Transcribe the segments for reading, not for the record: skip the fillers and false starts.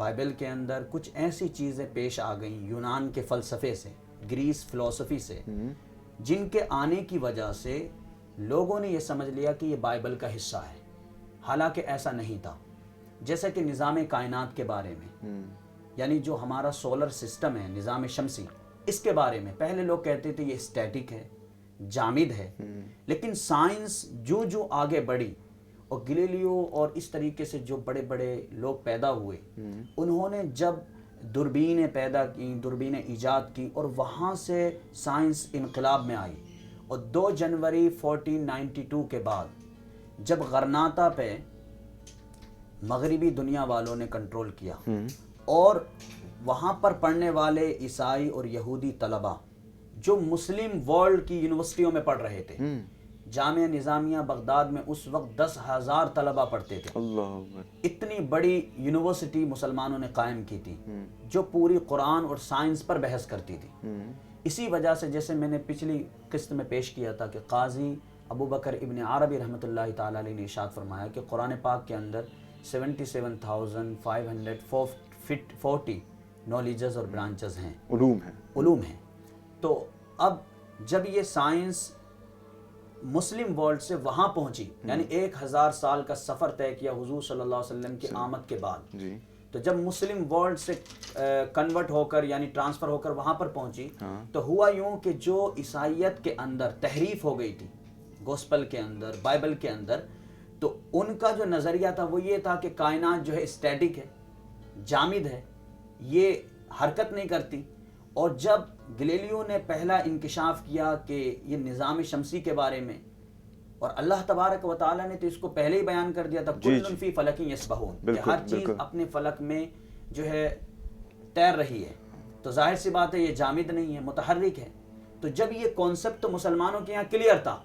Bible کے اندر کچھ ایسی چیزیں پیش آ گئیں یونان کے فلسفے سے، گریس فلسفی سے، جن کے آنے کی وجہ سے لوگوں نے یہ سمجھ لیا کہ یہ بائبل کا حصہ ہے، حالانکہ ایسا نہیں تھا۔ جیسا کہ نظام کائنات کے بارے میں، یعنی جو ہمارا سولر سسٹم ہے، نظام شمسی، اس کے بارے میں پہلے لوگ کہتے تھے یہ اسٹیٹک ہے، جامد ہے، لیکن سائنس جو جو آگے بڑھی اور گلیلیو اور اس طریقے سے جو بڑے بڑے لوگ پیدا ہوئے، انہوں نے جب دوربینیں پیدا کی، دوربینیں ایجاد کی، اور وہاں سے سائنس انقلاب میں آئی، اور 2 جنوری 1492 کے بعد جب غرناطہ پہ مغربی دنیا والوں نے کنٹرول کیا اور وہاں پر پڑھنے والے عیسائی اور یہودی طلبہ جو مسلم ورلڈ کی یونیورسٹیوں میں پڑھ رہے تھے، جامعہ نظامیہ بغداد میں اس وقت 10,000 طلبہ پڑھتے تھے، اتنی بڑی یونیورسٹی مسلمانوں نے قائم کی تھی جو پوری قرآن اور سائنس پر بحث کرتی تھی۔ اسی وجہ سے جیسے میں نے پچھلی قسط میں پیش کیا تھا کہ قاضی ابو بکر ابن عربی رحمۃ اللہ تعالیٰ علیہ نے ارشاد فرمایا کہ قرآن پاک کے اندر 77,540 نالجز اور برانچز ہیں، علوم ہیں۔ تو اب جب یہ سائنس مسلم ورلڈ سے وہاں پہنچی، یعنی 1000 سال کا سفر طے کیا حضور صلی اللہ علیہ وسلم کی آمد کے بعد، تو جب مسلم ورلڈ سے کنورٹ ہو کر یعنی ٹرانسفر ہو کر وہاں پر پہنچی، تو ہوا یوں کہ جو عیسائیت کے اندر تحریف ہو گئی تھی، گوسپل کے اندر، بائبل کے اندر، تو ان کا جو نظریہ تھا وہ یہ تھا کہ کائنات جو ہے اسٹیٹک ہے، جامد ہے، یہ حرکت نہیں کرتی۔ اور جب گلیلیو نے پہلا انکشاف کیا کہ یہ نظام شمسی کے بارے میں، اور اللہ تبارک و تعالیٰ نے تو اس کو پہلے ہی بیان کر دیا تھا، کل فی فلک یسبحون، کہ ہر چیز اپنے فلک میں جو ہے تیر رہی ہے، تو ظاہر سی بات ہے یہ جامد نہیں ہے، متحرک ہے۔ تو جب یہ کانسیپٹ تو مسلمانوں کے یہاں کلیئر تھا،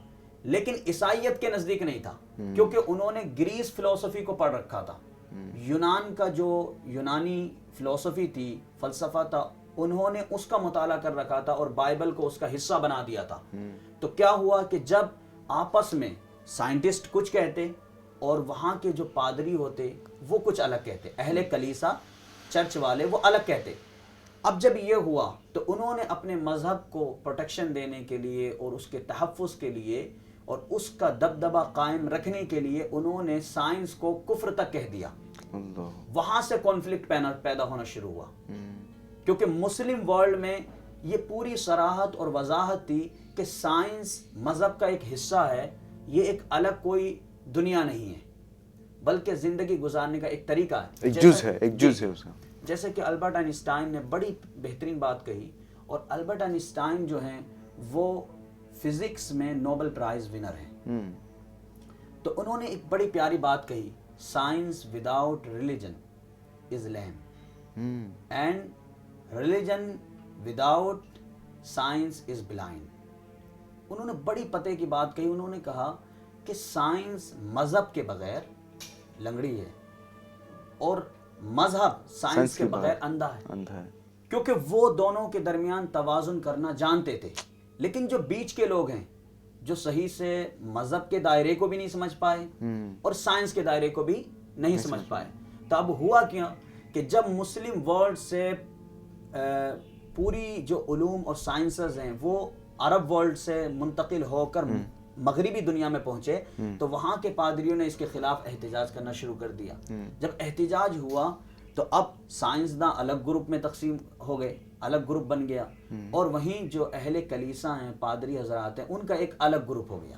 لیکن عیسائیت کے نزدیک نہیں تھا، کیونکہ انہوں نے گریس فلسفی کو پڑھ رکھا تھا، یونان کا جو یونانی فلسفی تھی، فلسفہ تھا، انہوں نے اس کا مطالعہ کر رکھا تھا اور بائبل کو اس کا حصہ بنا دیا تھا۔ تو کیا ہوا کہ جب آپس میں سائنٹسٹ کچھ کہتے اور وہاں کے جو پادری ہوتے وہ کچھ الگ کہتے، اہل کلیسا چرچ والے وہ الگ کہتے، اب جب یہ ہوا تو انہوں نے اپنے مذہب کو پروٹیکشن دینے کے لیے اور اس کے تحفظ کے لیے اور اس کا دبدبہ قائم رکھنے کے لیے انہوں نے سائنس کو کفر تک کہہ دیا۔ وہاں سے کانفلکٹ پیدا ہونا شروع ہوا، کیونکہ مسلم ورلڈ میں یہ پوری صراحت اور وضاحت تھی کہ سائنس مذہب کا ایک حصہ ہے، یہ ایک الگ کوئی دنیا نہیں ہے، بلکہ زندگی گزارنے کا ایک طریقہ ہے، ایک جز ہے اس کا۔ جیسے کہ البرٹ آئنسٹائن نے بڑی بہترین بات کہی، اور البرٹ آئنسٹائن جو ہیں وہ فزکس میں نوبل پرائز ونر ہیں، تو انہوں نے ایک بڑی پیاری بات کہی، science without religion is lame and religion without science is blind. انہوں نے بڑی پتے کی بات کہی، انہوں نے کہا کہ سائنس مذہب کے بغیر لنگڑی ہے اور مذہب سائنس کے بغیر اندھا ہے، کیونکہ وہ دونوں کے درمیان توازن کرنا جانتے تھے، لیکن جو بیچ کے لوگ ہیں جو صحیح سے مذہب کے دائرے کو بھی نہیں سمجھ پائے اور سائنس کے دائرے کو بھی نہیں سمجھ پائے، تو اب ہوا کیا کہ جب مسلم ورلڈ سے پوری جو علوم اور سائنسز ہیں وہ عرب ورلڈ سے منتقل ہو کر مغربی دنیا میں پہنچے، تو وہاں کے پادریوں نے اس کے خلاف احتجاج کرنا شروع کر دیا۔ جب احتجاج ہوا تو اب سائنسداں الگ گروپ میں تقسیم ہو گئے، الگ گروپ بن گیا، اور وہیں جو اہل کلیسا ہیں، پادری حضرات ہیں، ان کا ایک الگ گروپ ہو گیا۔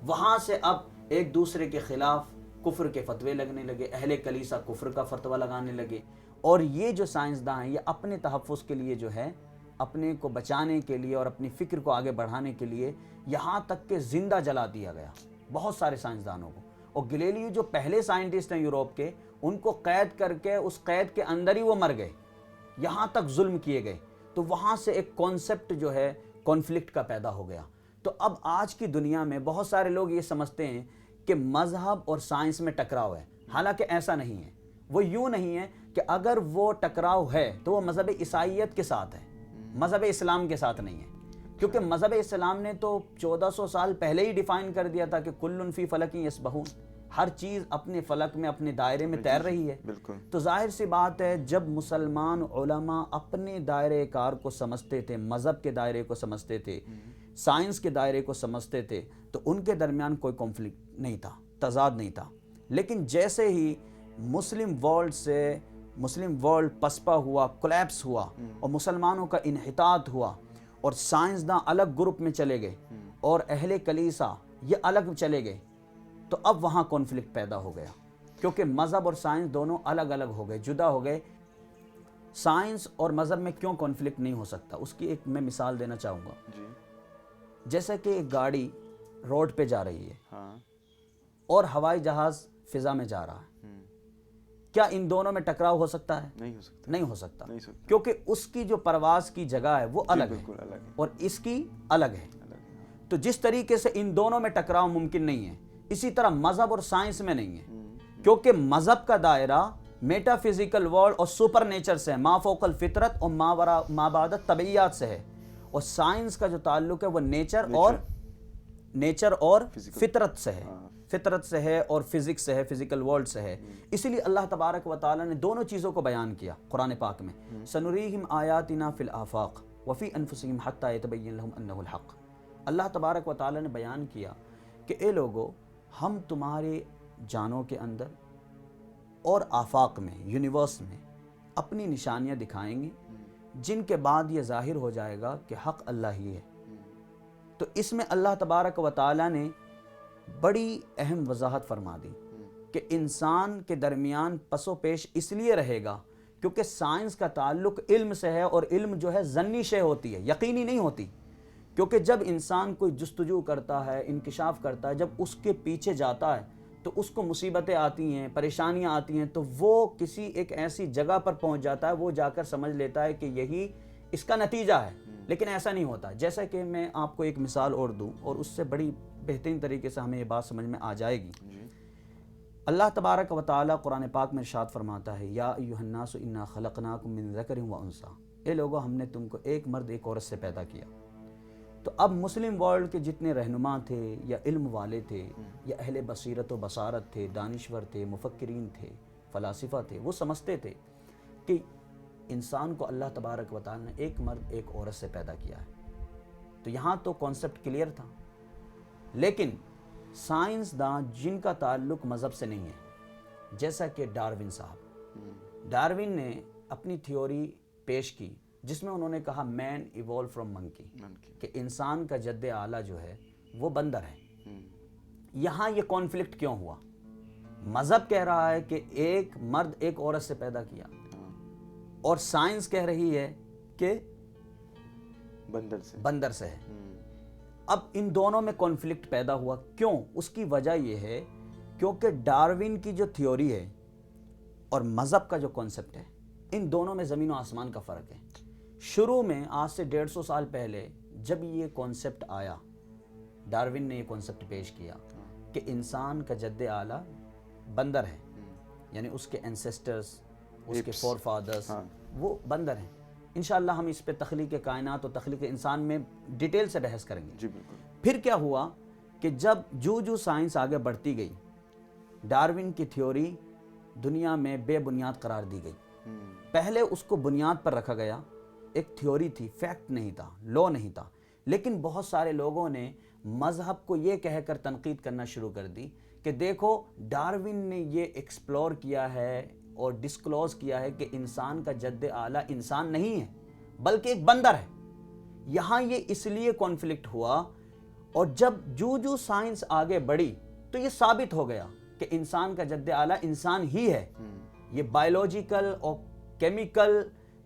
وہاں سے اب ایک دوسرے کے خلاف کفر کے فتوے لگنے لگے، اہل کلیسا کفر کا فتویٰ لگانے لگے، اور یہ جو سائنسداں ہیں یہ اپنے تحفظ کے لیے جو ہے، اپنے کو بچانے کے لیے اور اپنی فکر کو آگے بڑھانے کے لیے یہاں تک کہ زندہ جلا دیا گیا بہت سارے سائنسدانوں کو، اور گلیلیو جو پہلے سائنٹسٹ ہیں یوروپ کے، ان کو قید کر کے اس قید کے اندر ہی وہ مر گئے، یہاں تک ظلم کیے گئے، تو وہاں سے ایک کانسیپٹ جو ہے کانفلکٹ کا پیدا ہو گیا۔ تو اب آج کی دنیا میں بہت سارے لوگ یہ سمجھتے ہیں کہ مذہب اور سائنس میں ٹکراؤ ہے، حالانکہ ایسا نہیں ہے۔ وہ یوں نہیں ہے کہ اگر وہ ٹکراؤ ہے تو وہ مذہب عیسائیت کے ساتھ ہے، مذہب اسلام کے ساتھ نہیں ہے، کیونکہ مذہب اسلام نے تو 1400 سال پہلے ہی ڈیفائن کر دیا تھا کہ کل فی فلک یسبحون، ہر چیز اپنے فلک میں اپنے دائرے میں تیر رہی ہے. بالکل. تو ظاہر سی بات ہے جب مسلمان علماء اپنے دائرے کار کو سمجھتے تھے, مذہب کے دائرے کو سمجھتے تھے, سائنس کے دائرے کو سمجھتے تھے, تو ان کے درمیان کوئی کنفلکٹ نہیں تھا, تضاد نہیں تھا. لیکن جیسے ہی مسلم ورلڈ پسپا ہوا, کولیپس ہوا, اور مسلمانوں کا انحطاط ہوا, اور سائنسداں الگ گروپ میں چلے گئے اور اہل کلیسا یہ الگ چلے گئے, تو اب وہاں کانفلکٹ پیدا ہو گیا, کیونکہ مذہب اور سائنس دونوں الگ الگ ہو گئے, جدا ہو گئے. سائنس اور مذہب میں کیوں کانفلکٹ نہیں ہو سکتا, اس کی ایک میں مثال دینا چاہوں گا. جی. جیسا کہ ایک گاڑی روڈ پہ جا رہی ہے, ہاں. اور ہوائی جہاز فضا میں جا رہا ہے, کیا ان دونوں میں ٹکراؤ ہو سکتا ہے؟ نہیں ہو سکتا. نہیں ہو سکتا, کیونکہ اس کی جو پرواز کی جگہ ہے وہ الگ ہے اور اس کی الگ ہے. تو جس طریقے سے ان دونوں میں ٹکراؤ ممکن نہیں ہے, اسی طرح مذہب اور سائنس میں نہیں ہے, کیونکہ مذہب کا دائرہ میٹا فزیکل ورلڈ اور سپر نیچر سے ہے, ما فوق الفطرت اور ما بعد طبعیات سے ہے, اور سائنس کا جو تعلق ہے وہ نیچر اور فطرت سے ہے, فطرت سے ہے اور فزکس سے ہے, فزیکل ورلڈ سے ہے. اسی لیے اللہ تبارک و تعالی نے دونوں چیزوں کو بیان کیا قرآن پاک میں, سنریہم آیاتنا فی الآفاق وفی انفسہم حتی یتبین لہم انہ الحق. اللہ تبارک و تعالی نے بیان کیا کہ اے لوگو, ہم تمہارے جانوں کے اندر اور آفاق میں, یونیورس میں اپنی نشانیاں دکھائیں گے, جن کے بعد یہ ظاہر ہو جائے گا کہ حق اللہ ہی ہے. تو اس میں اللہ تبارک و تعالی نے بڑی اہم وضاحت فرما دی کہ انسان کے درمیان پس و پیش اس لیے رہے گا کیونکہ سائنس کا تعلق علم سے ہے, اور علم جو ہے ظنی شے ہوتی ہے, یقینی نہیں ہوتی. کیونکہ جب انسان کوئی جستجو کرتا ہے, انکشاف کرتا ہے, جب اس کے پیچھے جاتا ہے تو اس کو مصیبتیں آتی ہیں, پریشانیاں آتی ہیں, تو وہ کسی ایک ایسی جگہ پر پہنچ جاتا ہے, وہ جا کر سمجھ لیتا ہے کہ یہی اس کا نتیجہ ہے. لیکن ایسا نہیں ہوتا. جیسا کہ میں آپ کو ایک مثال اور دوں, اور اس سے بڑی بہترین طریقے سے ہمیں یہ بات سمجھ میں آ جائے گی. اللہ تبارک و تعالی قرآن پاک میں ارشاد فرماتا ہے, یا ایھا الناس انا خلقناکم من ذکر و انثی, اے لوگو ہم نے تم کو ایک مرد ایک عورت سے پیدا کیا. تو اب مسلم ورلڈ کے جتنے رہنما تھے, یا علم والے تھے, یا اہل بصیرت و بصارت تھے, دانشور تھے, مفکرین تھے, فلاسفہ تھے, وہ سمجھتے تھے کہ انسان کو اللہ تبارک و تعالی نے ایک مرد ایک عورت سے پیدا کیا ہے. تو یہاں تو کانسیپٹ کلیئر تھا. لیکن سائنسداں جن کا تعلق مذہب سے نہیں ہے, جیسا کہ ڈارون صاحب, ڈارون نے اپنی تھیوری پیش کی جس میں انہوں نے کہا مین ایوالو فرام منکی, کہ انسان کا جد اعلیٰ جو ہے وہ بندر ہے. یہاں یہ کانفلکٹ کیوں ہوا؟ مذہب کہہ رہا ہے کہ ایک مرد ایک عورت سے پیدا کیا, اور سائنس کہہ رہی ہے کہ بندر سے ہے. اب ان دونوں میں کانفلکٹ پیدا ہوا. کیوں؟ اس کی وجہ یہ ہے کیونکہ ڈارون کی جو تھیوری ہے اور مذہب کا جو کانسیپٹ ہے, ان دونوں میں زمین و آسمان کا فرق ہے. شروع میں آج سے 150 سال پہلے جب یہ کانسیپٹ آیا, ڈارون نے یہ کانسیپٹ پیش کیا کہ انسان کا جد اعلیٰ بندر ہے, یعنی اس کے انسیسٹرز, اس کے فور فادرز وہ بندر ہیں. انشاءاللہ ہم اس پہ تخلیق کائنات اور تخلیق انسان میں ڈیٹیل سے بحث کریں گے. پھر کیا ہوا کہ جب جو سائنس آگے بڑھتی گئی, ڈارون کی تھیوری دنیا میں بے بنیاد قرار دی گئی. پہلے اس کو بنیاد پر رکھا گیا, ایک تھیوری تھی, فیکٹ نہیں تھا, لا نہیں تھا. لیکن بہت سارے لوگوں نے مذہب کو یہ کہہ کر تنقید کرنا شروع کر دی کہ دیکھو ڈارون نے یہ ایکسپلور کیا ہے اور ڈسکلوز کیا ہے کہ انسان کا جد اعلیٰ انسان نہیں ہے بلکہ ایک بندر ہے. یہاں یہ اس لیے کانفلکٹ ہوا, اور جب جو سائنس آگے بڑھی تو یہ ثابت ہو گیا کہ انسان کا جد اعلیٰ انسان ہی ہے. یہ بایولوجیکل اور کیمیکل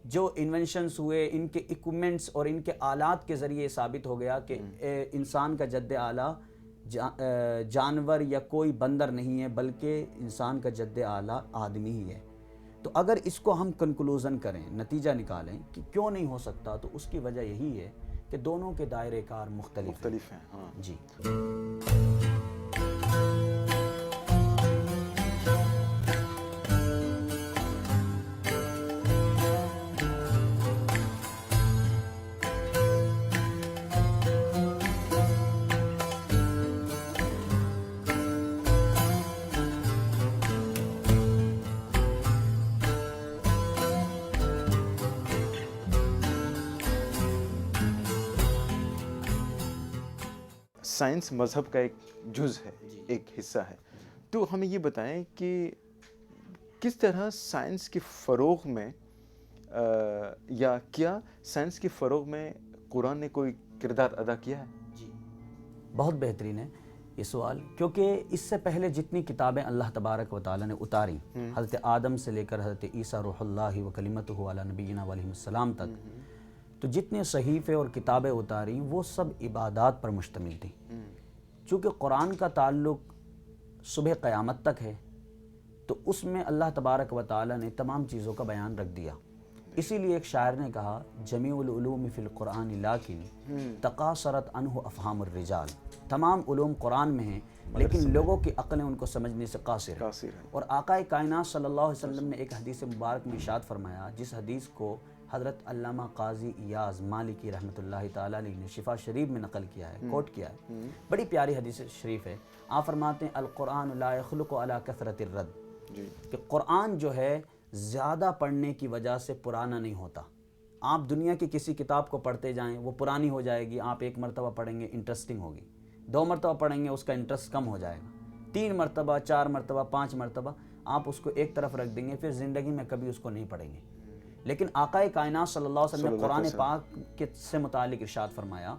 جو انوینشنز ہوئے, ان کے ایکوپمنٹس اور ان کے آلات کے ذریعے ثابت ہو گیا کہ انسان کا جد اعلیٰ جانور یا کوئی بندر نہیں ہے بلکہ انسان کا جد اعلیٰ آدمی ہی ہے. تو اگر اس کو ہم کنکلوژن کریں, نتیجہ نکالیں کہ کیوں نہیں ہو سکتا, تو اس کی وجہ یہی ہے کہ دونوں کے دائرے کار مختلف ہیں. جی. سائنس مذہب کا ایک جز ہے, ایک حصہ ہے. تو ہمیں یہ بتائیں کہ کس طرح سائنس کے فروغ میں یا کیا سائنس کے فروغ میں قرآن نے کوئی کردار ادا کیا ہے؟ جی بہت بہترین ہے یہ سوال, کیونکہ اس سے پہلے جتنی کتابیں اللہ تبارک و تعالیٰ نے اتاری, حضرت آدم سے لے کر حضرت عیسیٰ روح اللہ و کلمتہ علی نبینا علیہ السلام تک, تو جتنے صحیفے اور کتابیں اتاری وہ سب عبادات پر مشتمل تھیں. چونکہ قرآن کا تعلق صبح قیامت تک ہے, تو اس میں اللہ تبارک و تعالیٰ نے تمام چیزوں کا بیان رکھ دیا. اسی لیے ایک شاعر نے کہا جمیع العلوم فی القرآن لیکن تقاصرت عنہ افہام الرجال. تمام علوم قرآن میں ہیں لیکن لوگوں کی عقلیں ان کو سمجھنے سے قاصر ہیں. اور آقا کائنات صلی اللہ علیہ وسلم نے ایک حدیث مبارک میں ارشاد فرمایا, جس حدیث کو حضرت علامہ قاضی ایاز مالکی رحمۃ اللہ تعالیٰ علیہ نے شفا شریف میں نقل کیا ہے, کوٹ کیا ہے. بڑی پیاری حدیث شریف ہے. آپ فرماتے ہیں القرآن لا یخلق علی کثرت الرد, کہ قرآن جو ہے زیادہ پڑھنے کی وجہ سے پرانا نہیں ہوتا. آپ دنیا کی کسی کتاب کو پڑھتے جائیں وہ پرانی ہو جائے گی, آپ ایک مرتبہ پڑھیں گے انٹرسٹنگ ہوگی, 2 مرتبہ پڑھیں گے اس کا انٹرسٹ کم ہو جائے گا, 3 مرتبہ 4 مرتبہ 5 مرتبہ آپ اس کو ایک طرف رکھ دیں گے, پھر زندگی میں کبھی اس کو نہیں پڑھیں گے. لیکن آقا کائنات صلی اللہ علیہ وسلم نے قرآن پاک سے متعلق ارشاد فرمایا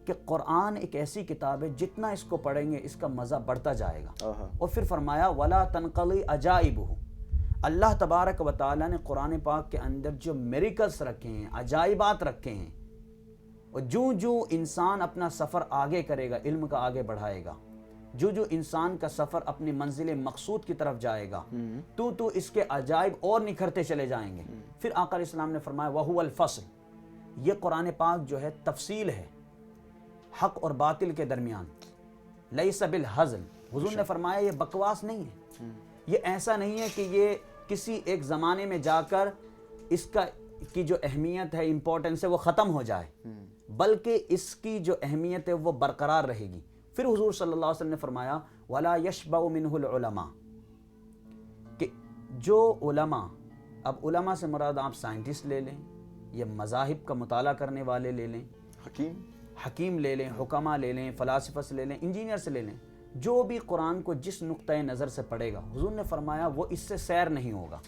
کہ قرآن ایک ایسی کتاب ہے جتنا اس کو پڑھیں گے اس کا مزہ بڑھتا جائے گا. اور پھر فرمایا ولا تنقضی عجائبہ, اللہ تبارک و تعالیٰ نے قرآن پاک کے اندر جو میریکلز رکھے ہیں, عجائبات رکھے ہیں, اور جو انسان اپنا سفر آگے کرے گا, علم کا آگے بڑھائے گا, جو انسان کا سفر اپنی منزل مقصود کی طرف جائے گا, تو اس کے عجائب اور نکھرتے چلے جائیں گے. پھر آقا علیہ السلام نے فرمایا وَهُوَ الْفَصْلُ, یہ قرآن پاک جو ہے تفصیل ہے حق اور باطل کے درمیان. لَيْسَ بِالْهَزْلِ, حضور نے فرمایا یہ بکواس نہیں ہے, یہ ایسا نہیں ہے کہ یہ کسی ایک زمانے میں جا کر اس کی جو اہمیت ہے, امپورٹنس ہے, وہ ختم ہو جائے, بلکہ اس کی جو اہمیت ہے وہ برقرار رہے گی. پھر حضور صلی اللہ علیہ وسلم نے فرمایا وَلَا يَشْبَعُ مِنْهُ الْعُلَمَاء, کہ جو علماء, اب علماء سے مراد آپ سائنٹسٹ لے لیں یا مذاہب کا مطالعہ کرنے والے لے لیں, حکیم لے لیں, حکماء لے لیں, فلاسفہ لے لیں, انجینئر سے لے لیں, جو بھی قرآن کو جس نقطۂ نظر سے پڑھے گا, حضور نے فرمایا وہ اس سے سیر نہیں ہوگا,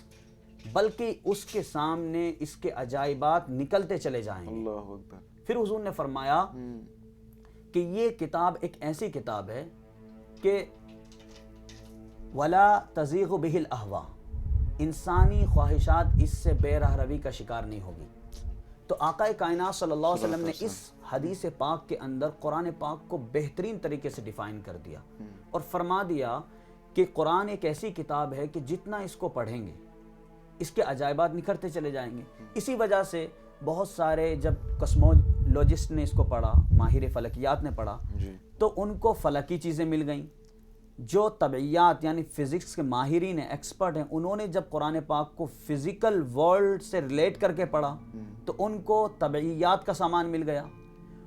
بلکہ اس کے سامنے اس کے عجائبات نکلتے چلے جائیں گے. اللہ اکبر. پھر حضور نے فرمایا کہ یہ کتاب ایک ایسی کتاب ہے کہ وَلَا تَزِيغُ بِهِ الْأَهْوَاءُ, انسانی خواہشات اس سے بے راہ روی کا شکار نہیں ہوگی. تو آقا کائنات صلی اللہ علیہ وسلم نے اس حدیث پاک کے اندر قرآن پاک کو بہترین طریقے سے ڈیفائن کر دیا اور فرما دیا کہ قرآن ایک ایسی کتاب ہے کہ جتنا اس کو پڑھیں گے اس کے عجائبات نکھرتے چلے جائیں گے. اسی وجہ سے بہت سارے جب کسمولوجسٹ نے اس کو پڑھا, ماہر فلکیات نے پڑھا, تو ان کو فلکی چیزیں مل گئیں. جو طبعیات یعنی فزکس کے ماہرین ہیں, ایکسپرٹ ہیں, انہوں نے جب قرآن پاک کو فزیکل ورلڈ سے ریلیٹ کر کے پڑھا تو ان کو طبعیات کا سامان مل گیا.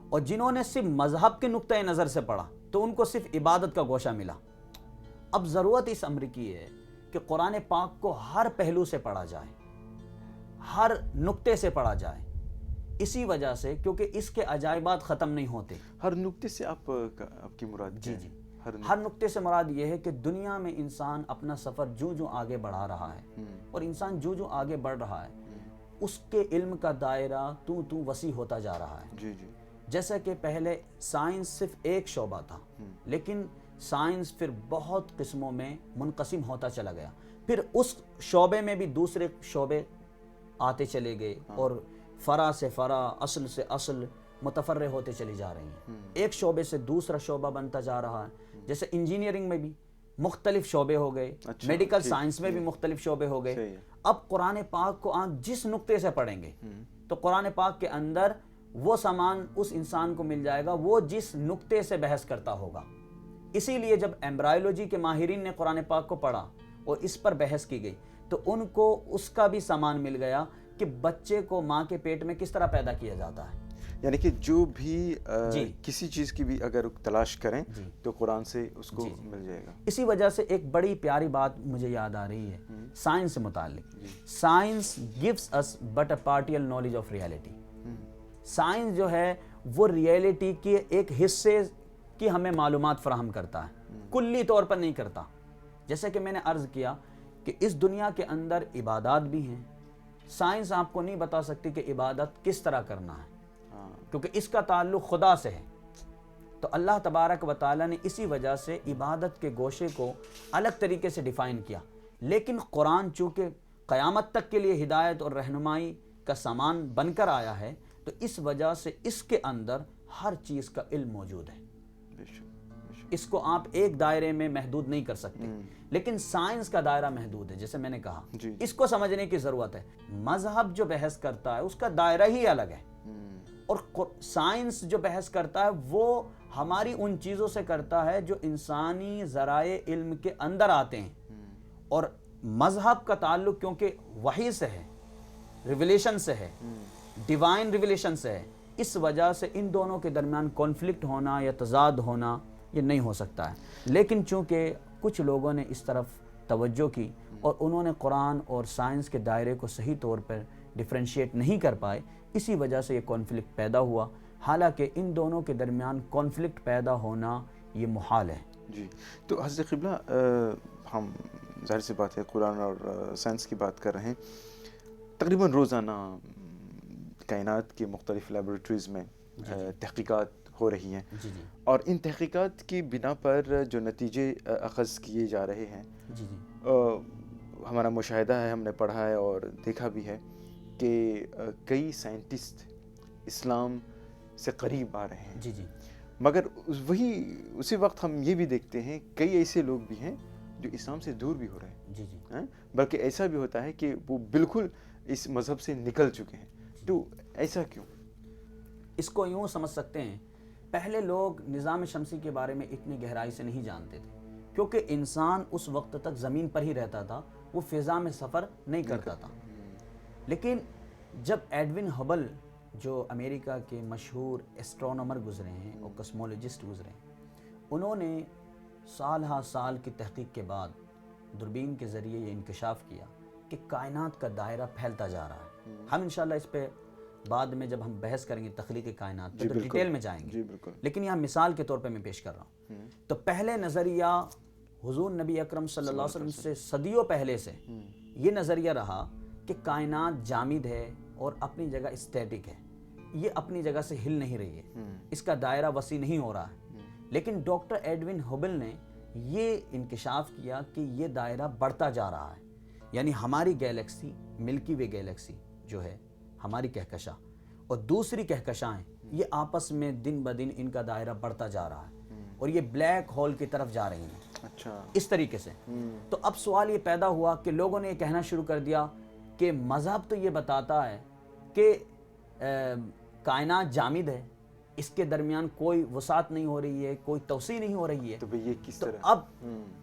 اور جنہوں نے صرف مذہب کے نقطۂ نظر سے پڑھا تو ان کو صرف عبادت کا گوشہ ملا. اب ضرورت اس امر کی ہے کہ قرآن پاک کو ہر پہلو سے پڑھا جائے, ہر نقطے سے پڑھا جائے. اسی وجہ سے کیونکہ اس کے عجائبات ختم نہیں ہوتے. ہر نقطے سے آپ کی مراد؟ جی ہر نقطے سے مراد یہ ہے کہ دنیا میں انسان اپنا سفر جو آگے بڑھا رہا ہے, اور انسان جو آگے بڑھ رہا ہے اس کے علم کا دائرہ تو وسیع ہوتا جا رہا ہے. جیسا کہ پہلے سائنس صرف ایک شعبہ تھا, لیکن سائنس پھر بہت قسموں میں منقسم ہوتا چلا گیا. پھر اس شعبے میں بھی دوسرے شعبے آتے چلے گئے, اور فرع سے فرع, اصل سے اصل متفرع ہوتے چلی جا رہی ہیں. ایک شعبے سے دوسرا شعبہ بنتا جا رہا ہے. جیسے انجینئرنگ میں بھی مختلف شعبے ہو گئے, میڈیکل سائنس میں بھی مختلف شعبے ہو گئے. اب قرآن پاک کو آپ جس نقطے سے پڑھیں گے تو قرآن پاک کے اندر وہ سامان اس انسان کو مل جائے گا وہ جس نقطے سے بحث کرتا ہوگا. اسی لیے جب ایمبرائیولوجی کے ماہرین نے قرآن پاک کو پڑھا اور اس پر بحث کی گئی تو ان کو اس کا بھی سامان مل گیا کہ بچے کو ماں کے پیٹ میں کس طرح پیدا کیا جاتا ہے. یعنی کہ جو بھی کسی چیز کی بھی اگر تلاش کریں تو قرآن سے اس کو مل جائے گا. اسی وجہ سے ایک بڑی پیاری بات مجھے یاد آ رہی ہے سائنس سے متعلق. Science gives us but a partial knowledge of reality. Science جو ہے وہ ریئلٹی کے ایک حصے کی ہمیں معلومات فراہم کرتا ہے، کلی طور پر نہیں کرتا۔ جیسے کہ میں نے عرض کیا کہ اس دنیا کے اندر عبادات بھی ہیں، سائنس آپ کو نہیں بتا سکتی کہ عبادت کس طرح کرنا ہے، کیونکہ اس کا تعلق خدا سے ہے۔ تو اللہ تبارک و تعالیٰ نے اسی وجہ سے عبادت کے گوشے کو الگ طریقے سے ڈیفائن کیا، لیکن قرآن چونکہ قیامت تک کے لیے ہدایت اور رہنمائی کا سامان بن کر آیا ہے، تو اس وجہ سے اس کے اندر ہر چیز کا علم موجود ہے۔ اس کو آپ ایک دائرے میں محدود نہیں کر سکتے، لیکن سائنس کا دائرہ محدود ہے، جیسے میں نے کہا، اس کو سمجھنے کی ضرورت ہے۔ مذہب جو بحث کرتا ہے اس کا دائرہ ہی الگ ہے، اور سائنس جو بحث کرتا ہے وہ ہماری ان چیزوں سے کرتا ہے جو انسانی ذرائع علم کے اندر آتے ہیں، اور مذہب کا تعلق کیونکہ وحی سے ہے، ریویلیشن سے ہے، ڈیوائن ریویلیشن سے ہے، اس وجہ سے ان دونوں کے درمیان کانفلکٹ ہونا یا تضاد ہونا یہ نہیں ہو سکتا ہے۔ لیکن چونکہ کچھ لوگوں نے اس طرف توجہ کی اور انہوں نے قرآن اور سائنس کے دائرے کو صحیح طور پر ڈیفرینشیٹ نہیں کر پائے، اسی وجہ سے یہ کانفلکٹ پیدا ہوا، حالانکہ ان دونوں کے درمیان کانفلکٹ پیدا ہونا یہ محال ہے۔ جی، تو حضرت قبلہ، ہم ظاہر سی بات ہے قرآن اور سائنس کی بات کر رہے ہیں، تقریباً روزانہ کائنات کی مختلف لیبارٹریز میں تحقیقات ہو رہی ہیں، اور ان تحقیقات کی بنا پر جو نتیجے اخذ کیے جا رہے ہیں، ہمارا مشاہدہ ہے، ہم نے پڑھا ہے اور دیکھا بھی ہے کہ کئی سائنٹسٹ اسلام سے قریب آ رہے ہیں، مگر اسی وقت ہم یہ بھی دیکھتے ہیں کئی ایسے لوگ بھی ہیں جو اسلام سے دور بھی ہو رہے ہیں، بلکہ ایسا بھی ہوتا ہے کہ وہ بالکل اس مذہب سے نکل چکے ہیں۔ تو ایسا کیوں؟ اس کو یوں سمجھ سکتے ہیں، پہلے لوگ نظام شمسی کے بارے میں اتنی گہرائی سے نہیں جانتے تھے، کیونکہ انسان اس وقت تک زمین پر ہی رہتا تھا، وہ فضا میں سفر نہیں کرتا تھا۔ لیکن جب ایڈون ہبل، جو امریکہ کے مشہور ایسٹرونومر گزرے ہیں اور کسمولوجسٹ گزرے ہیں، انہوں نے سال ہا سال کی تحقیق کے بعد دوربین کے ذریعے یہ انکشاف کیا کہ کائنات کا دائرہ پھیلتا جا رہا ہے۔ ہم انشاءاللہ اس پہ بعد میں جب ہم بحث کریں گے تخلیق کائنات تو ڈیٹیل میں جائیں گے، لیکن یہاں مثال کے طور پہ میں پیش کر رہا ہوں۔ تو پہلے نظریہ حضور نبی اکرم صلی اللہ علیہ وسلم سے صدیوں پہلے سے یہ نظریہ رہا کہ کائنات جامد ہے اور اپنی جگہ اسٹیٹک ہے، یہ اپنی جگہ سے ہل نہیں رہی ہے، اس کا دائرہ وسیع نہیں ہو رہا ہے۔ لیکن ڈاکٹر ایڈون ہبل نے یہ انکشاف کیا کہ یہ دائرہ بڑھتا جا رہا ہے، یعنی ہماری گیلیکسی، ملکی وے گیلیکسی جو ہے ہماری کہکشاں اور دوسری کہکشائیں، یہ آپس میں دن بدن ان کا دائرہ بڑھتا جا رہا ہے اور یہ بلیک ہول کی طرف جا رہی ہیں۔ اچھا، اس طریقے سے تو اب سوال یہ پیدا ہوا کہ لوگوں نے یہ کہنا شروع کر دیا کہ مذہب تو یہ بتاتا ہے کہ کائنات جامد ہے، اس کے درمیان کوئی وسعت نہیں ہو رہی ہے، کوئی توسیع نہیں ہو رہی ہے، تو یہ کس طرح؟ اب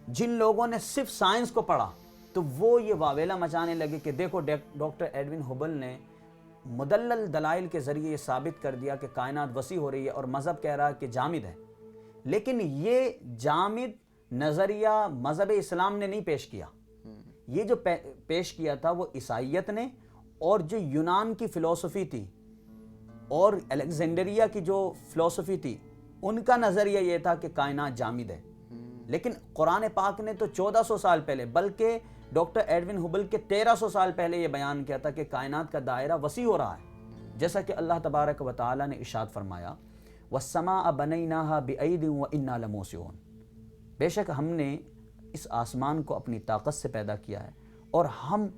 جن لوگوں نے صرف سائنس کو پڑھا تو وہ یہ واویلا مچانے لگے کہ دیکھو ڈاکٹر ایڈون ہبل نے مدلل دلائل کے ذریعے یہ ثابت کر دیا کہ کائنات وسیع ہو رہی ہے اور مذہب کہہ رہا ہے کہ جامد ہے۔ لیکن یہ جامد نظریہ مذہب اسلام نے نہیں پیش کیا، یہ جو پیش کیا تھا وہ عیسائیت نے، اور جو یونان کی فلسفی تھی اور الیگزینڈریا کی جو فلسفی تھی ان کا نظریہ یہ تھا کہ کائنات جامد ہے۔ لیکن قرآن پاک نے تو 1400 سال پہلے، بلکہ ڈاکٹر ایڈون ہبل کے 1300 سال پہلے یہ بیان کیا تھا کہ کائنات کا دائرہ وسیع ہو رہا ہے، جیسا کہ اللہ تبارک و تعالی نے ارشاد فرمایا وَالسَّمَاءَ بَنَيْنَاهَا بِأَيْدٍ وَإِنَّا لَمُوسِعُونَ، بے شک ہم نے اس آسمان کو اپنی طاقت سے پیدا کیا ہے اور ہم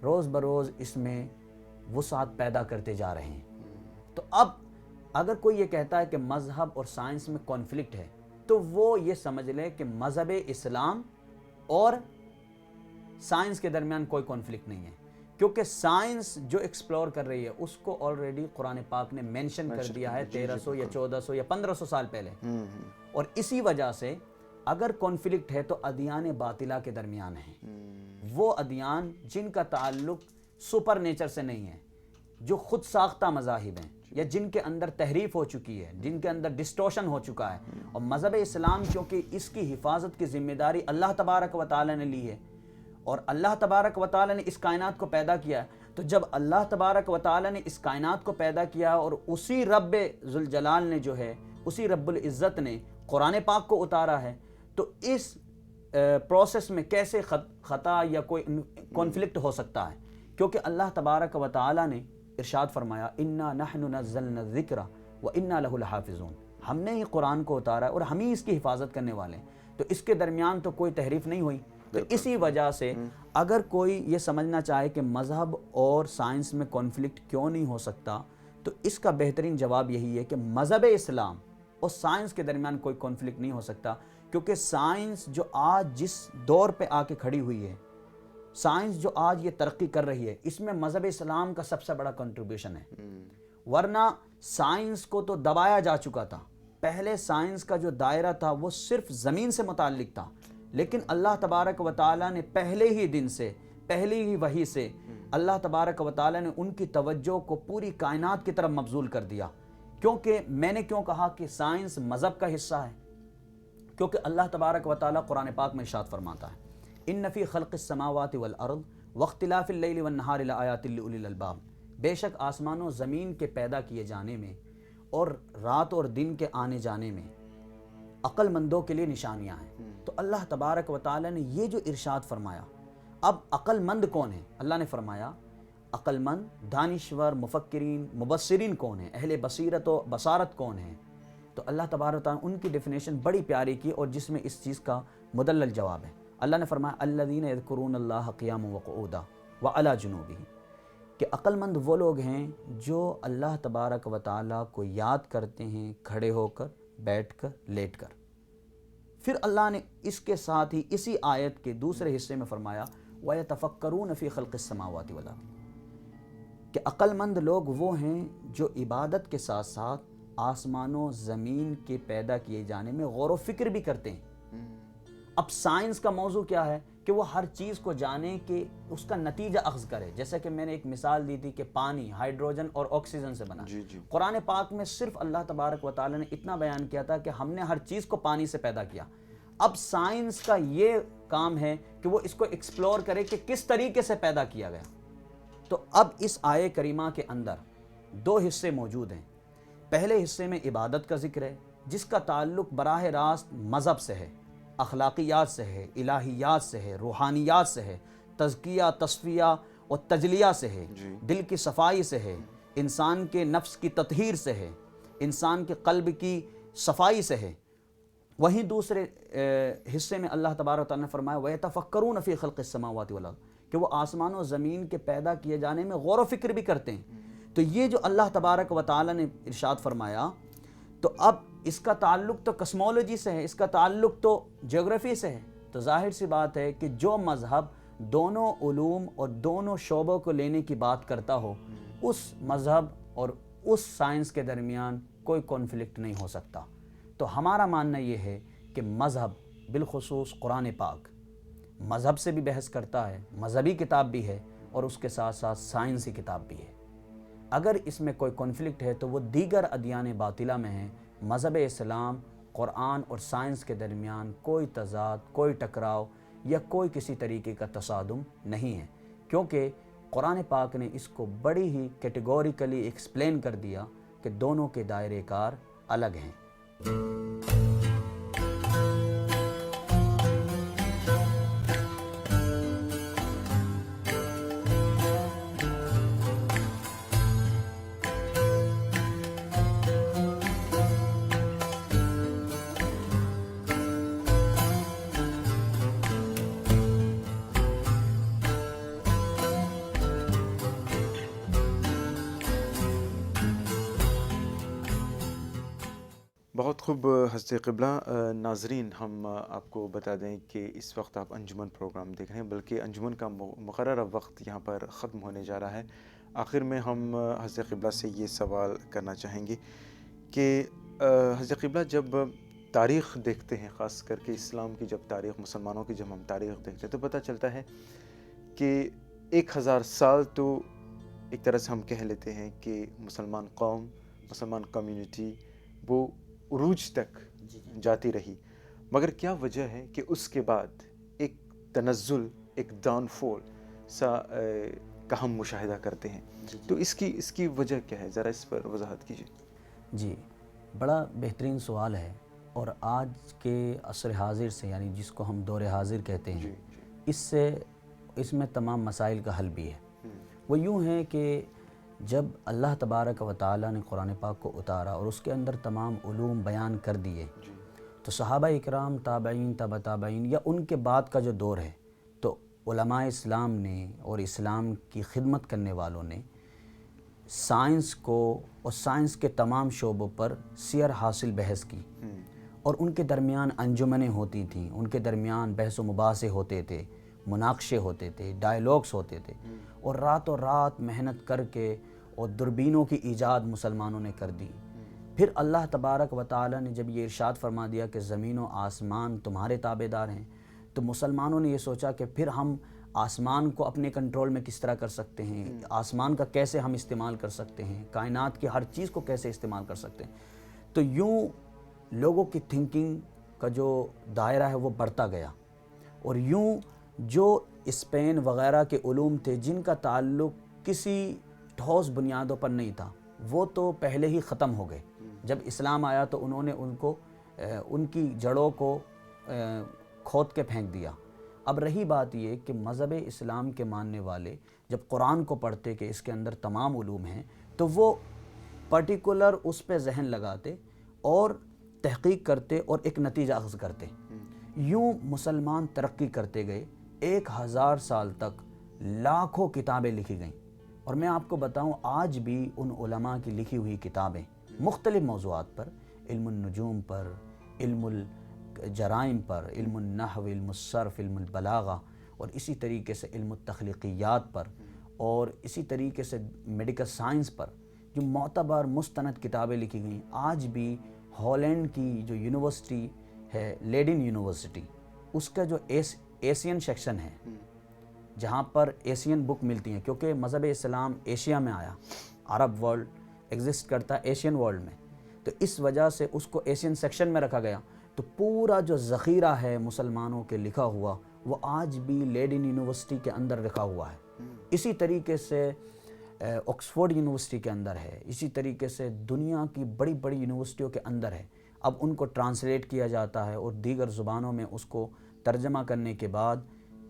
روز بروز اس میں وسعت پیدا کرتے جا رہے ہیں۔ تو اب اگر کوئی یہ کہتا ہے کہ مذہب اور سائنس میں کانفلکٹ ہے تو وہ یہ سمجھ لے کہ مذہب اسلام اور سائنس کے درمیان کوئی کانفلکٹ نہیں ہے، کیونکہ سائنس جو ایکسپلور کر رہی ہے اس کو آلریڈی قرآن پاک نے مینشن کر دیا ہے 1300 یا 1400 یا 1500 سال پہلے، اور اسی وجہ سے اگر کانفلکٹ ہے تو ادیان باطلہ کے درمیان ہے، وہ ادیان جن کا تعلق سپر نیچر سے نہیں ہے، جو خود ساختہ مذاہب ہیں یا جن کے اندر تحریف ہو چکی ہے، جن کے اندر ڈسٹورشن ہو چکا ہے، اور مذہب اسلام کیونکہ اس کی حفاظت کی ذمہ داری اللہ تبارک و تعالی نے لی ہے، اور اللہ تبارک و تعالی نے اس کائنات کو پیدا کیا ہے، تو جب اللہ تبارک و تعالی نے اس کائنات کو پیدا کیا اور اسی رب ذوالجلال نے جو ہے، اسی رب العزت نے قرآن پاک کو اتارا ہے، تو اس پروسیس میں کیسے خطا یا کوئی کانفلکٹ ہو سکتا ہے؟ کیونکہ اللہ تبارک و تعالی نے ارشاد فرمایا انا نحن نزلنا الذکر وانا لہ لحافظون، ہم نے ہی قرآن کو اتارا ہے اور ہم ہی اس کی حفاظت کرنے والے ہیں، تو اس کے درمیان تو کوئی تحریف نہیں ہوئی۔ تو اسی وجہ سے اگر کوئی یہ سمجھنا چاہے کہ مذہب اور سائنس میں کانفلکٹ کیوں نہیں ہو سکتا، تو اس کا بہترین جواب یہی ہے کہ مذہب اسلام اور سائنس کے درمیان کوئی کانفلکٹ نہیں ہو سکتا، کیونکہ سائنس جو آج جس دور پہ آ کے کھڑی ہوئی ہے، سائنس جو آج یہ ترقی کر رہی ہے، اس میں مذہب اسلام کا سب سے بڑا کنٹریبیوشن ہے۔ ورنہ سائنس کو تو دبایا جا چکا تھا، پہلے سائنس کا جو دائرہ تھا وہ صرف زمین سے متعلق تھا، لیکن اللہ تبارک و تعالیٰ نے پہلے ہی دن سے، پہلی ہی وحی سے اللہ تبارک و تعالیٰ نے ان کی توجہ کو پوری کائنات کی طرف مبذول کر دیا۔ کیونکہ میں نے کیوں کہا کہ سائنس مذہب کا حصہ ہے؟ کیونکہ اللہ تبارک و تعالیٰ قرآن پاک میں ارشاد فرماتا ہے ان فی خلق السماوات والارض واختلاف اللیل والنہار لآیات لأولی الالباب، بے شک آسمان و زمین کے پیدا کیے جانے میں اور رات اور دن کے آنے جانے میں عقل مندوں کے لیے نشانیاں ہیں۔ تو اللہ تبارک و تعالیٰ نے یہ جو ارشاد فرمایا، اب عقل مند کون ہے؟ اللہ نے فرمایا عقل مند، دانشور، مفکرین، مبصرین کون ہیں، اہل بصیرت و بصارت کون ہیں؟ تو اللہ تبارک و تعالیٰ ان کی ڈیفینیشن بڑی پیاری کی، اور جس میں اس چیز کا مدلل جواب ہے۔ اللہ نے فرمایا الذین یذکرون اللہ قیاما وقعودا وعلی جنوبہم، کہ عقل مند وہ لوگ ہیں جو اللہ تبارک و تعالیٰ کو یاد کرتے ہیں کھڑے ہو کر، بیٹھ کر، لیٹ کر۔ پھر اللہ نے اس کے ساتھ ہی اسی آیت کے دوسرے حصے میں فرمایا وَيَتَفَكَّرُونَ فِي خَلْقِ السَّمَاوَاتِ وَالْأَرْضِ، کہ عقل مند لوگ وہ ہیں جو عبادت کے ساتھ ساتھ آسمان و زمین کے پیدا کیے جانے میں غور و فکر بھی کرتے ہیں۔ اب سائنس کا موضوع کیا ہے کہ وہ ہر چیز کو جانے کہ اس کا نتیجہ اخذ کرے، جیسا کہ میں نے ایک مثال دی تھی کہ پانی ہائیڈروجن اور آکسیجن سے بنا۔ قرآن پاک میں صرف اللہ تبارک و تعالیٰ نے اتنا بیان کیا تھا کہ ہم نے ہر چیز کو پانی سے پیدا کیا۔ اب سائنس کا یہ کام ہے کہ وہ اس کو ایکسپلور کرے کہ کس طریقے سے پیدا کیا گیا۔ تو اب اس آیے کریمہ کے اندر دو حصے موجود ہیں۔ پہلے حصے میں عبادت کا ذکر ہے، جس کا تعلق براہ راست مذہب سے ہے، اخلاقیات سے ہے، الہیات سے ہے، روحانیات سے ہے، تزکیہ، تصفیہ اور تجلیہ سے ہے، دل کی صفائی سے ہے، انسان کے نفس کی تطہیر سے ہے، انسان کے قلب کی صفائی سے ہے۔ وہیں دوسرے حصے میں اللہ تبارک و تعالیٰ نے فرمایا وَيَتَفَكَّرُونَ فِي خَلْقِ السَّمَاوَاتِ وَالْأَرْضِ، کہ وہ آسمان و زمین کے پیدا کیے جانے میں غور و فکر بھی کرتے ہیں۔ تو یہ جو اللہ تبارک و تعالیٰ نے ارشاد فرمایا، تو اب اس کا تعلق تو کسمولوجی سے ہے، اس کا تعلق تو جیوگرافی سے ہے۔ تو ظاہر سی بات ہے کہ جو مذہب دونوں علوم اور دونوں شعبوں کو لینے کی بات کرتا ہو، اس مذہب اور اس سائنس کے درمیان کوئی کانفلکٹ نہیں ہو سکتا۔ تو ہمارا ماننا یہ ہے کہ مذہب بالخصوص قرآن پاک مذہب سے بھی بحث کرتا ہے، مذہبی کتاب بھی ہے، اور اس کے ساتھ ساتھ سائنسی کتاب بھی ہے۔ اگر اس میں کوئی کانفلکٹ ہے تو وہ دیگر ادیان باطلہ میں ہیں۔ مذہب اسلام قرآن اور سائنس کے درمیان کوئی تضاد، کوئی ٹکراؤ یا کوئی کسی طریقے کا تصادم نہیں ہے، کیونکہ قرآن پاک نے اس کو بڑی ہی کیٹیگوریکلی ایکسپلین کر دیا کہ دونوں کے دائرے کار الگ ہیں۔ بہت خوب حضرت قبلہ۔ ناظرین، ہم آپ کو بتا دیں کہ اس وقت آپ انجمن پروگرام دیکھ رہے ہیں، بلکہ انجمن کا مقررہ وقت یہاں پر ختم ہونے جا رہا ہے۔ آخر میں ہم حضرت قبلہ سے یہ سوال کرنا چاہیں گے کہ حضرت قبلہ، جب تاریخ دیکھتے ہیں، خاص کر کے اسلام کی جب تاریخ، مسلمانوں کی جب ہم تاریخ دیکھتے ہیں، تو پتہ چلتا ہے کہ 1000 سال تو ایک طرح سے ہم کہہ لیتے ہیں کہ مسلمان قوم، مسلمان کمیونٹی وہ عروج تک جاتی رہی، مگر کیا وجہ ہے کہ اس کے بعد ایک تنزل، ایک ڈاؤن فال سا کا ہم مشاہدہ کرتے ہیں؟ تو اس کی وجہ کیا ہے؟ ذرا اس پر وضاحت کیجیے۔ جی، بڑا بہترین سوال ہے اور آج کے عصر حاضر سے، یعنی جس کو ہم دور حاضر کہتے ہیں، اس میں تمام مسائل کا حل بھی ہے۔ وہ یوں ہے کہ جب اللہ تبارک و تعالیٰ نے قرآن پاک کو اتارا اور اس کے اندر تمام علوم بیان کر دیے، تو صحابہ اکرام، تابعین، تبع تابعین یا ان کے بعد کا جو دور ہے، تو علماء اسلام نے اور اسلام کی خدمت کرنے والوں نے سائنس کو اور سائنس کے تمام شعبوں پر سیر حاصل بحث کی، اور ان کے درمیان انجمنیں ہوتی تھیں، ان کے درمیان بحث و مباحثے ہوتے تھے، مناقشے ہوتے تھے، ڈائیلاگس ہوتے تھے، اور راتوں رات محنت کر کے اور دوربینوں کی ایجاد مسلمانوں نے کر دی۔ پھر اللہ تبارک و تعالیٰ نے جب یہ ارشاد فرما دیا کہ زمین و آسمان تمہارے تابع دار ہیں، تو مسلمانوں نے یہ سوچا کہ پھر ہم آسمان کو اپنے کنٹرول میں کس طرح کر سکتے ہیں، آسمان کا کیسے ہم استعمال کر سکتے ہیں، کائنات کی ہر چیز کو کیسے استعمال کر سکتے ہیں۔ تو یوں لوگوں کی تھنکنگ کا جو دائرہ ہے وہ بڑھتا گیا، اور یوں جو اسپین وغیرہ کے علوم تھے جن کا تعلق کسی ٹھوس بنیادوں پر نہیں تھا، وہ تو پہلے ہی ختم ہو گئے۔ جب اسلام آیا تو انہوں نے ان کی جڑوں کو کھود کے پھینک دیا۔ اب رہی بات یہ کہ مذہب اسلام کے ماننے والے جب قرآن کو پڑھتے کہ اس کے اندر تمام علوم ہیں، تو وہ پرٹیکولر اس پہ ذہن لگاتے اور تحقیق کرتے اور ایک نتیجہ اخذ کرتے۔ یوں مسلمان ترقی کرتے گئے، 1000 سال تک لاکھوں کتابیں لکھی گئیں، اور میں آپ کو بتاؤں آج بھی ان علماء کی لکھی ہوئی کتابیں مختلف موضوعات پر، علم النجوم پر، علم الجرائم پر، علم النحو، علم الصرف، علم البلاغہ، اور اسی طریقے سے علم التخلیقیات پر، اور اسی طریقے سے میڈیکل سائنس پر جو معتبر مستند کتابیں لکھی گئیں۔ آج بھی ہالینڈ کی جو یونیورسٹی ہے، لیڈن یونیورسٹی، اس کا جو ایشین سیکشن ہے جہاں پر ایشین بک ملتی ہیں، کیونکہ مذہب اسلام ایشیا میں آیا، عرب ورلڈ ایگزسٹ کرتا ہے ایشین ورلڈ میں، تو اس وجہ سے اس کو ایشین سیکشن میں رکھا گیا۔ تو پورا جو ذخیرہ ہے مسلمانوں کے لکھا ہوا، وہ آج بھی لیڈن یونیورسٹی کے اندر رکھا ہوا ہے۔ اسی طریقے سے آکسفورڈ یونیورسٹی کے اندر ہے، اسی طریقے سے دنیا کی بڑی بڑی یونیورسٹیوں کے اندر ہے۔ اب ان کو ٹرانسلیٹ کیا جاتا ہے اور دیگر زبانوں میں اس کو ترجمہ کرنے کے بعد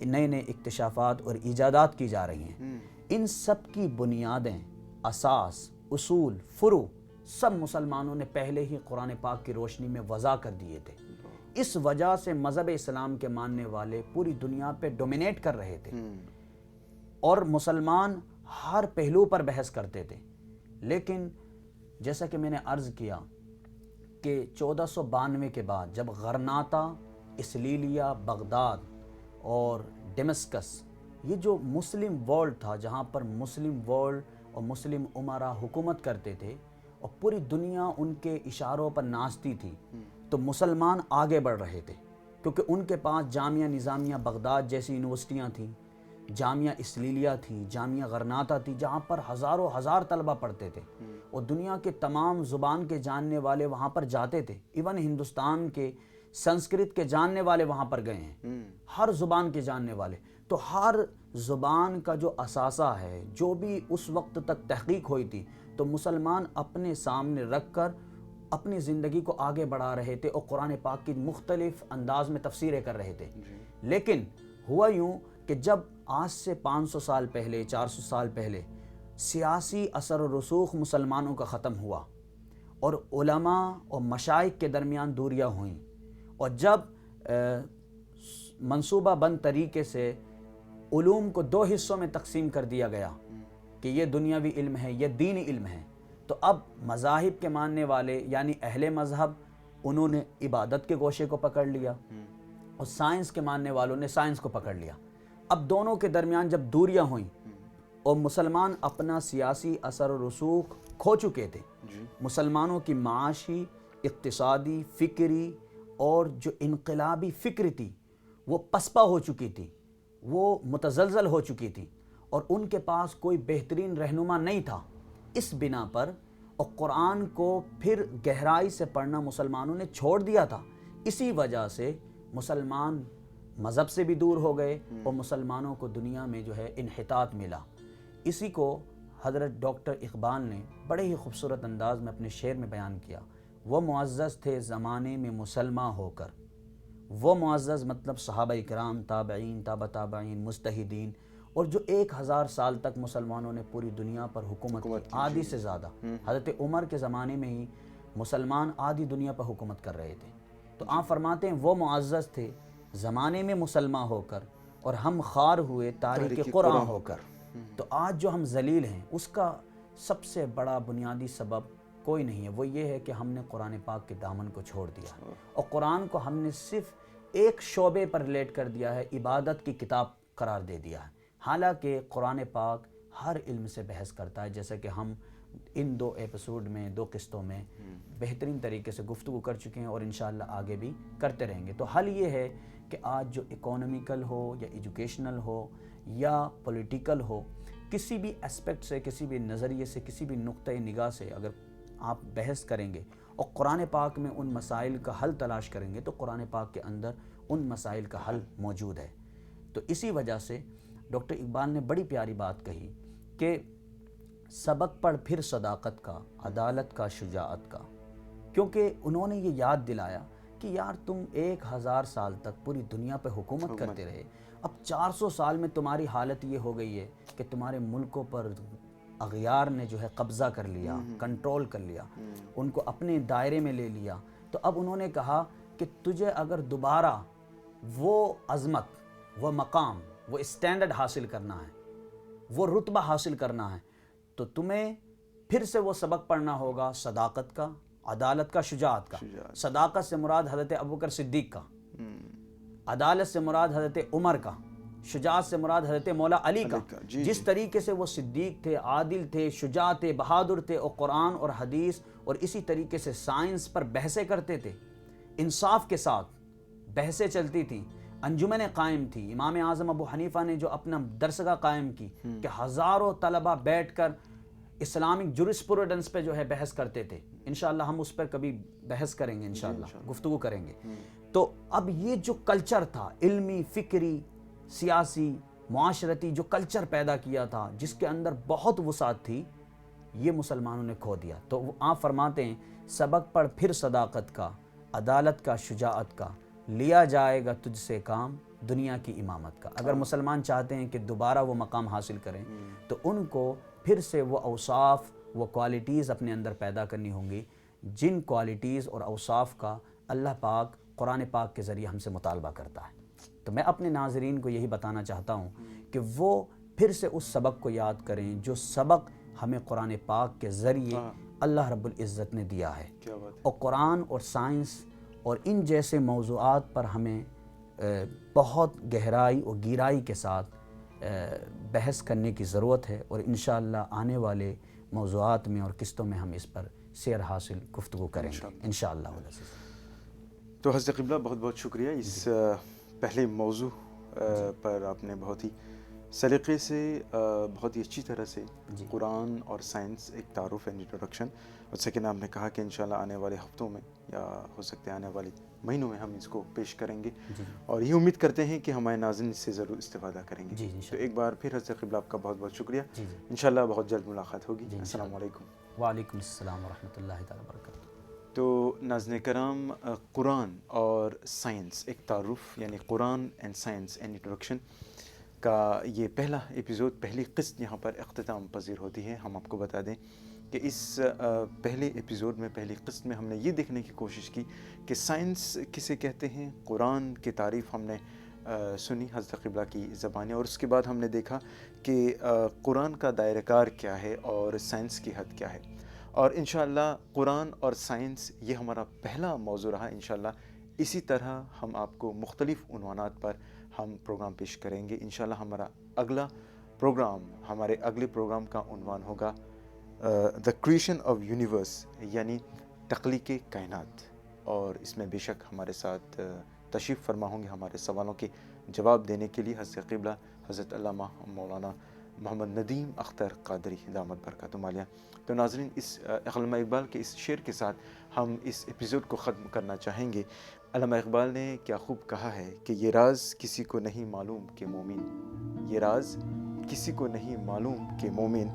نئے نئے اکتشافات اور ایجادات کی جا رہی ہیں۔ ان سب کی بنیادیں، اساس، اصول، فروع سب مسلمانوں نے پہلے ہی قرآن پاک کی روشنی میں وضع کر دیے تھے۔ اس وجہ سے مذہب اسلام کے ماننے والے پوری دنیا پہ ڈومینیٹ کر رہے تھے، اور مسلمان ہر پہلو پر بحث کرتے تھے۔ لیکن جیسا کہ میں نے عرض کیا کہ 1492 کے بعد جب غرناطہ، اسلیلیا، بغداد اور ڈیمسکس، یہ جو مسلم ورلڈ تھا جہاں پر مسلم ورلڈ اور مسلم امراء حکومت کرتے تھے اور پوری دنیا ان کے اشاروں پر ناچتی تھی، تو مسلمان آگے بڑھ رہے تھے، کیونکہ ان کے پاس جامعہ نظامیہ بغداد جیسی یونیورسٹیاں تھیں، جامعہ اسلیلیا تھی، جامعہ غرناطہ تھی، جہاں پر ہزاروں ہزار طلبہ پڑھتے تھے، اور دنیا کے تمام زبان کے جاننے والے وہاں پر جاتے تھے۔ ایون ہندوستان کے سنسکرت کے جاننے والے وہاں پر گئے ہیں، ہر زبان کے جاننے والے۔ تو ہر زبان کا جو اثاثہ ہے، جو بھی اس وقت تک تحقیق ہوئی تھی، تو مسلمان اپنے سامنے رکھ کر اپنی زندگی کو آگے بڑھا رہے تھے اور قرآن پاک کی مختلف انداز میں تفسیریں کر رہے تھے۔ لیکن ہوا یوں کہ جب آج سے 500 سال پہلے، 400 سال پہلے سیاسی اثر و رسوخ مسلمانوں کا ختم ہوا، اور علماء اور مشائخ کے درمیان دوریاں ہوئیں، اور جب منصوبہ بند طریقے سے علوم کو 2 حصوں میں تقسیم کر دیا گیا کہ یہ دنیاوی علم ہے، یہ دینی علم ہے، تو اب مذاہب کے ماننے والے یعنی اہل مذہب انہوں نے عبادت کے گوشے کو پکڑ لیا، اور سائنس کے ماننے والوں نے سائنس کو پکڑ لیا۔ اب دونوں کے درمیان جب دوریاں ہوئیں اور مسلمان اپنا سیاسی اثر و رسوخ کھو چکے تھے، مسلمانوں کی معاشی، اقتصادی، فکری اور جو انقلابی فکر تھی وہ پسپا ہو چکی تھی، وہ متزلزل ہو چکی تھی، اور ان کے پاس کوئی بہترین رہنما نہیں تھا۔ اس بنا پر اور قرآن کو پھر گہرائی سے پڑھنا مسلمانوں نے چھوڑ دیا تھا۔ اسی وجہ سے مسلمان مذہب سے بھی دور ہو گئے اور مسلمانوں کو دنیا میں جو ہے انحطاط ملا۔ اسی کو حضرت ڈاکٹر اقبال نے بڑے ہی خوبصورت انداز میں اپنے شعر میں بیان کیا۔ وہ معزز تھے زمانے میں مسلمان ہو کر. وہ معزز مطلب صحابہ اکرام، تابعین، تابع تابعین، مجتہدین، اور جو 1000 سال تک مسلمانوں نے پوری دنیا پر حکومت کی، آدھی سے زیادہ. حضرت عمر کے زمانے میں ہی مسلمان آدھی دنیا پر حکومت کر رہے تھے. تو آپ فرماتے ہیں وہ معزز تھے زمانے میں مسلمان ہو کر، اور ہم خوار ہوئے تاریخ قرآن ہو کر. تو آج جو ہم ذلیل ہیں اس کا سب سے بڑا بنیادی سبب کوئی نہیں ہے، وہ یہ ہے کہ ہم نے قرآن پاک کے دامن کو چھوڑ دیا، اور قرآن کو ہم نے صرف ایک شعبے پر ریلیٹ کر دیا ہے، عبادت کی کتاب قرار دے دیا ہے. حالانکہ قرآن پاک ہر علم سے بحث کرتا ہے، جیسا کہ ہم ان 2 ایپیسوڈ میں 2 قسطوں میں بہترین طریقے سے گفتگو کر چکے ہیں، اور انشاءاللہ آگے بھی کرتے رہیں گے. تو حل یہ ہے کہ آج جو اکانومیکل ہو یا ایجوکیشنل ہو یا پولیٹیکل ہو، کسی بھی اسپیکٹ سے، کسی بھی نظریے سے، کسی بھی نقطۂ نگاہ سے اگر آپ بحث کریں گے اور قرآن پاک میں ان مسائل کا حل تلاش کریں گے تو قرآن پاک کے اندر ان مسائل کا حل موجود ہے. تو اسی وجہ سے ڈاکٹر اقبال نے بڑی پیاری بات کہی کہ سبق پڑھ پھر صداقت کا، عدالت کا، شجاعت کا. کیونکہ انہوں نے یہ یاد دلایا کہ یار تم 1000 سال تک پوری دنیا پہ حکومت کرتے رہے، اب 400 سال میں تمہاری حالت یہ ہو گئی ہے کہ تمہارے ملکوں پر اغیار نے جو ہے قبضہ کر لیا، کنٹرول کر لیا، ان کو اپنے دائرے میں لے لیا. تو اب انہوں نے کہا کہ تجھے اگر دوبارہ وہ عظمت، وہ مقام، وہ اسٹینڈرڈ حاصل کرنا ہے، وہ رتبہ حاصل کرنا ہے، تو تمہیں پھر سے وہ سبق پڑھنا ہوگا صداقت کا، عدالت کا، شجاعت کا. صداقت سے مراد حضرت ابوبکر صدیق کا، عدالت سے مراد حضرت عمر کا، شجاعت سے مراد حضرت مولا علی کا. جس طریقے سے وہ صدیق تھے، عادل تھے، شجاع تھے، بہادر تھے، اور قرآن اور حدیث اور اسی طریقے سے سائنس پر بحثیں کرتے تھے، انصاف کے ساتھ بحثیں چلتی تھیں، انجمنیں قائم تھی. امام اعظم ابو حنیفہ نے جو اپنا درسگاہ قائم کی کہ ہزاروں طلبہ بیٹھ کر اسلامک جورسپروڈنس پہ جو ہے بحث کرتے تھے. انشاءاللہ ہم اس پر کبھی بحث کریں گے، انشاءاللہ گفتگو کریں گے. تو اب یہ جو کلچر تھا، علمی، فکری، سیاسی، معاشرتی جو کلچر پیدا کیا تھا، جس کے اندر بہت وسعت تھی، یہ مسلمانوں نے کھو دیا. تو آپ فرماتے ہیں سبق پڑھ پھر صداقت کا، عدالت کا، شجاعت کا، لیا جائے گا تجھ سے کام دنیا کی امامت کا. اگر مسلمان چاہتے ہیں کہ دوبارہ وہ مقام حاصل کریں تو ان کو پھر سے وہ اوصاف، وہ کوالٹیز اپنے اندر پیدا کرنی ہوں گی، جن کوالٹیز اور اوصاف کا اللہ پاک قرآن پاک کے ذریعے ہم سے مطالبہ کرتا ہے. تو میں اپنے ناظرین کو یہی بتانا چاہتا ہوں کہ وہ پھر سے اس سبق کو یاد کریں جو سبق ہمیں قرآن پاک کے ذریعے اللہ رب العزت نے دیا ہے. اور قرآن اور سائنس اور ان جیسے موضوعات پر ہمیں بہت گہرائی اور گیرائی کے ساتھ بحث کرنے کی ضرورت ہے، اور انشاءاللہ آنے والے موضوعات میں اور قسطوں میں ہم اس پر سیر حاصل گفتگو کریں گے انشاءاللہ. تو حضرت قبلہ بہت بہت شکریہ. اس پہلے موضوع پر آپ نے بہت ہی سلیقے سے، بہت ہی اچھی طرح سے قرآن اور سائنس ایک تعارف اینڈ انٹروڈکشن، اور سیکنڈ آپ نے کہا کہ انشاءاللہ آنے والے ہفتوں میں یا ہو سکتے ہیں آنے والے مہینوں میں ہم اس کو پیش کریں گے، اور یہ امید کرتے ہیں کہ ہمارے ناظرین اس سے ضرور استفادہ کریں گے. تو ایک بار پھر حضرت قبلہ آپ کا بہت بہت شکریہ. انشاءاللہ بہت جلد ملاقات ہوگی. السلام علیکم. وعلیکم السلام ورحمۃ اللہ تعالیٰ وبرکاتہ. تو ناظرین کرام، قرآن اور سائنس ایک تعارف، یعنی قرآن اینڈ سائنس اینڈ انٹروڈکشن کا یہ پہلا ایپیزوڈ، پہلی قسط یہاں پر اختتام پذیر ہوتی ہے. ہم آپ کو بتا دیں کہ اس پہلے ایپیزوڈ میں، پہلی قسط میں ہم نے یہ دیکھنے کی کوشش کی کہ سائنس کسے کہتے ہیں، قرآن کی تعریف ہم نے سنی حضرت قبلہ کی زبانیں، اور اس کے بعد ہم نے دیکھا کہ قرآن کا دائرہ کار کیا ہے اور سائنس کی حد کیا ہے. اور انشاءاللہ قرآن اور سائنس یہ ہمارا پہلا موضوع رہا. انشاءاللہ اسی طرح ہم آپ کو مختلف عنوانات پر ہم پروگرام پیش کریں گے. انشاءاللہ ہمارا اگلا پروگرام، ہمارے اگلے پروگرام کا عنوان ہوگا دا کریشن آف یونیورس، یعنی تخلیق کائنات. اور اس میں بے شک ہمارے ساتھ تشریف فرما ہوں گے ہمارے سوالوں کے جواب دینے کے لیے حضرت قبلہ حضرت علامہ مولانا محمد ندیم اختر قادری دامت برکاتہم عالیہ. تو ناظرین، اس علامہ اقبال کے اس شعر کے ساتھ ہم اس ایپیزوڈ کو ختم کرنا چاہیں گے. علامہ اقبال نے کیا خوب کہا ہے کہ یہ راز کسی کو نہیں معلوم کہ مومن، یہ راز کسی کو نہیں معلوم کہ مومن،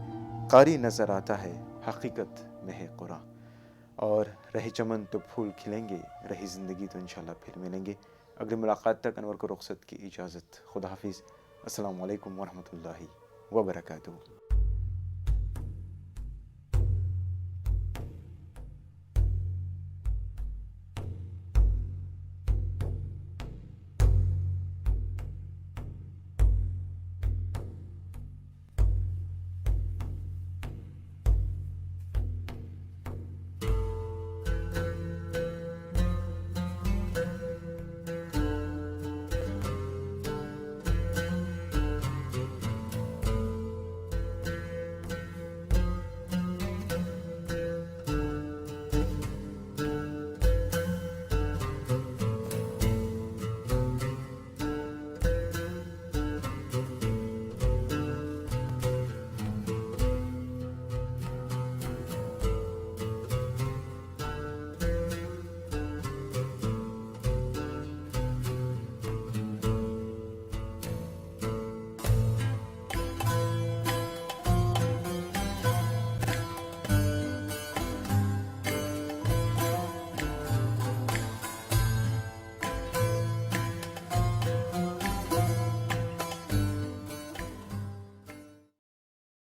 قاری نظر آتا ہے حقیقت میں ہے قرآن. اور رہے چمن تو پھول کھلیں گے، رہی زندگی تو انشاءاللہ پھر ملیں گے۔ اگلی ملاقات تک انور کو رخصت کی اجازت۔ خدا حافظ۔ السلام علیکم ورحمۃ اللہ وبرکاتہ۔